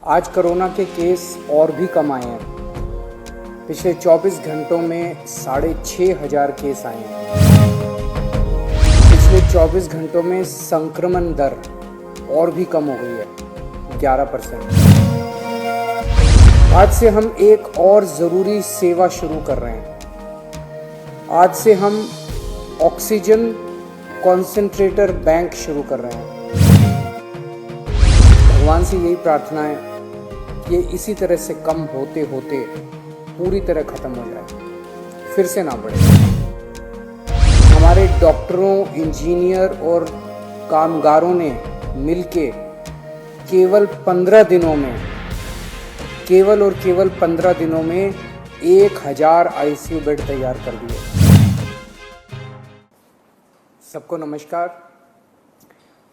आज कोरोना के केस और भी कम आए हैं। पिछले 24 घंटों में 6,500 केस आए हैं। पिछले 24 घंटों में संक्रमण दर और भी कम हो गई है, 11%। आज से हम एक और ज़रूरी सेवा शुरू कर रहे हैं। आज से हम ऑक्सीजन कॉन्सेंट्रेटर बैंक शुरू कर रहे हैं। भगवान से यही प्रार्थना है कि इसी तरह से कम होते होते पूरी तरह ख़त्म हो जाए, फिर से ना बढ़े। हमारे डॉक्टरों, इंजीनियर और कामगारों ने मिलके केवल 15 दिनों में केवल 15 दिनों में 1000 आईसीयू बेड तैयार कर दिए। सबको नमस्कार।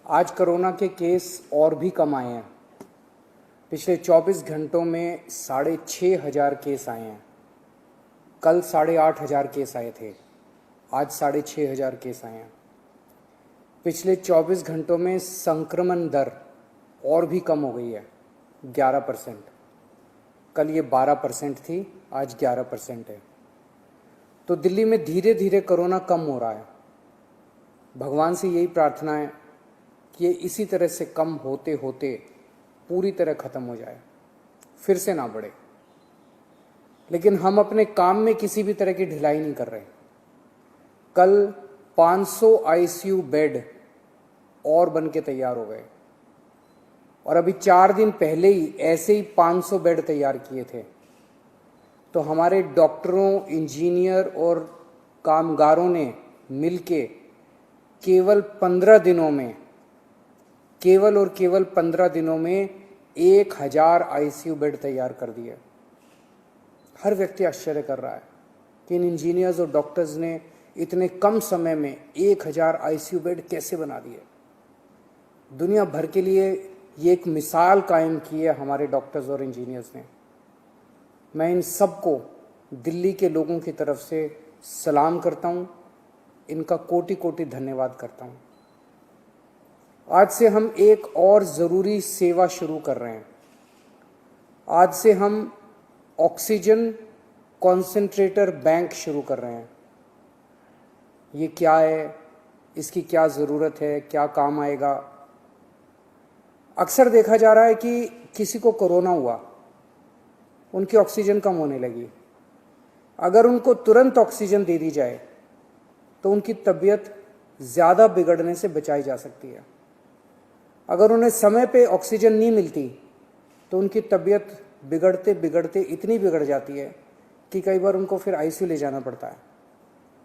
आज कोरोना के केस और भी कम आए हैं। पिछले 24 घंटों में 6,500 केस आए हैं। कल 8,500 केस आए थे, आज 6,500 केस आए हैं। पिछले 24 घंटों में संक्रमण दर और भी कम हो गई है, 11%। कल ये 12% थी, आज 11% है। तो दिल्ली में धीरे धीरे कोरोना कम हो रहा है। भगवान से यही प्रार्थना है कि ये इसी तरह से कम होते होते पूरी तरह ख़त्म हो जाए, फिर से ना बढ़े। लेकिन हम अपने काम में किसी भी तरह की ढिलाई नहीं कर रहे। कल 500 आईसीयू बेड और बन के तैयार हो गए और अभी 4 दिन पहले ही ऐसे ही 500 बेड तैयार किए थे। तो हमारे डॉक्टरों, इंजीनियर और कामगारों ने मिलके केवल 15 दिनों में केवल 15 दिनों में 1000 आईसीयू बेड तैयार कर दिए। हर व्यक्ति आश्चर्य कर रहा है कि इन इंजीनियर्स और डॉक्टर्स ने इतने कम समय में 1000 आईसीयू बेड कैसे बना दिए। दुनिया भर के लिए ये एक मिसाल कायम की है हमारे डॉक्टर्स और इंजीनियर्स ने। मैं इन सबको दिल्ली के लोगों की तरफ से सलाम करता हूँ, इनका कोटि कोटि धन्यवाद करता हूँ। आज से हम एक और ज़रूरी सेवा शुरू कर रहे हैं। आज से हम ऑक्सीजन कॉन्सेंट्रेटर बैंक शुरू कर रहे हैं। ये क्या है, इसकी क्या ज़रूरत है, क्या काम आएगा? अक्सर देखा जा रहा है कि किसी को कोरोना हुआ, उनकी ऑक्सीजन कम होने लगी। अगर उनको तुरंत ऑक्सीजन दे दी जाए तो उनकी तबीयत ज़्यादा बिगड़ने से बचाई जा सकती है। अगर उन्हें समय पे ऑक्सीजन नहीं मिलती तो उनकी तबीयत बिगड़ते बिगड़ते इतनी बिगड़ जाती है कि कई बार उनको फिर आईसीयू ले जाना पड़ता है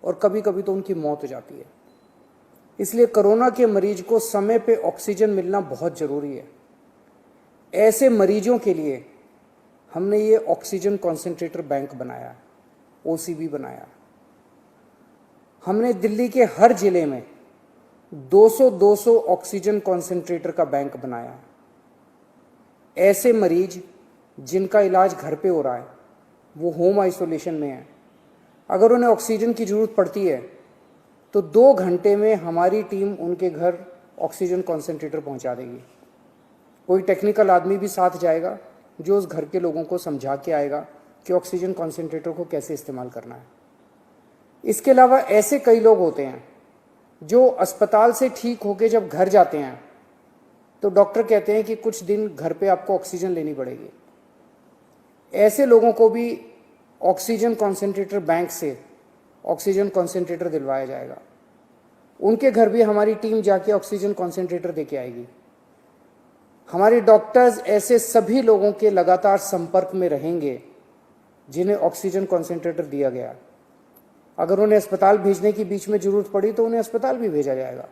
और कभी कभी तो उनकी मौत हो जाती है। इसलिए कोरोना के मरीज को समय पे ऑक्सीजन मिलना बहुत ज़रूरी है। ऐसे मरीजों के लिए हमने ये ऑक्सीजन कॉन्सेंट्रेटर बैंक बनाया है, ओसीबी बनाया। हमने दिल्ली के हर जिले में 200 ऑक्सीजन कॉन्सेंट्रेटर का बैंक बनाया है। ऐसे मरीज जिनका इलाज घर पे हो रहा है, वो होम आइसोलेशन में है, अगर उन्हें ऑक्सीजन की ज़रूरत पड़ती है तो 2 घंटे में हमारी टीम उनके घर ऑक्सीजन कॉन्सेंट्रेटर पहुंचा देगी। कोई टेक्निकल आदमी भी साथ जाएगा जो उस घर के लोगों को समझा के आएगा कि ऑक्सीजन कॉन्सेंट्रेटर को कैसे इस्तेमाल करना है। इसके अलावा ऐसे कई लोग होते हैं जो अस्पताल से ठीक होकर जब घर जाते हैं तो डॉक्टर कहते हैं कि कुछ दिन घर पे आपको ऑक्सीजन लेनी पड़ेगी। ऐसे लोगों को भी ऑक्सीजन कॉन्सेंट्रेटर बैंक से ऑक्सीजन कॉन्सेंट्रेटर दिलवाया जाएगा। उनके घर भी हमारी टीम जाके ऑक्सीजन कॉन्सेंट्रेटर देके आएगी। हमारे डॉक्टर्स ऐसे सभी लोगों के लगातार संपर्क में रहेंगे जिन्हें ऑक्सीजन कॉन्सेंट्रेटर दिया गया। अगर उन्हें अस्पताल भेजने की बीच में ज़रूरत पड़ी तो उन्हें अस्पताल भी भेजा जाएगा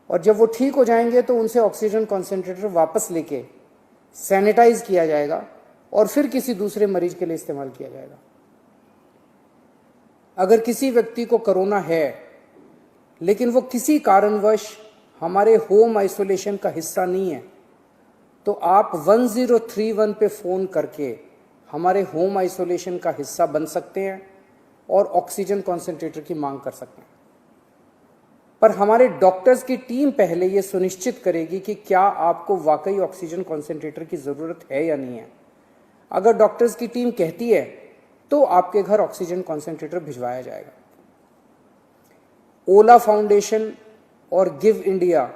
और जब वो ठीक हो जाएंगे तो उनसे ऑक्सीजन कॉन्सेंट्रेटर वापस लेके सैनिटाइज किया जाएगा और फिर किसी दूसरे मरीज के लिए इस्तेमाल किया जाएगा। अगर किसी व्यक्ति को कोरोना है लेकिन वो किसी कारणवश हमारे होम आइसोलेशन का हिस्सा नहीं है तो आप 1031 पे फ़ोन करके हमारे होम आइसोलेशन का हिस्सा बन सकते हैं और ऑक्सीजन कॉन्सेंट्रेटर की मांग कर सकते हैं। पर हमारे डॉक्टर्स की टीम पहले ये सुनिश्चित करेगी कि क्या आपको वाकई ऑक्सीजन कॉन्सेंट्रेटर की ज़रूरत है या नहीं है। अगर डॉक्टर्स की टीम कहती है तो आपके घर ऑक्सीजन कॉन्सेंट्रेटर भिजवाया जाएगा। ओला फाउंडेशन और गिव इंडिया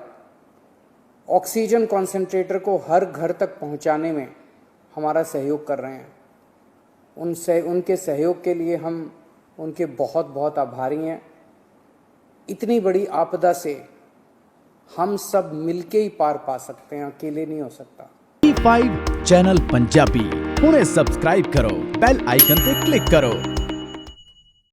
ऑक्सीजन कॉन्सेंट्रेटर को हर घर तक पहुंचाने में हमारा सहयोग कर रहे हैं। उनके सहयोग के लिए हम उनके बहुत बहुत आभारी हैं। इतनी बड़ी आपदा से हम सब मिलके ही पार पा सकते हैं, अकेले नहीं हो सकता। E5 चैनल पंजाबी हुणे सब्सक्राइब करो, बेल आइकन पे क्लिक करो।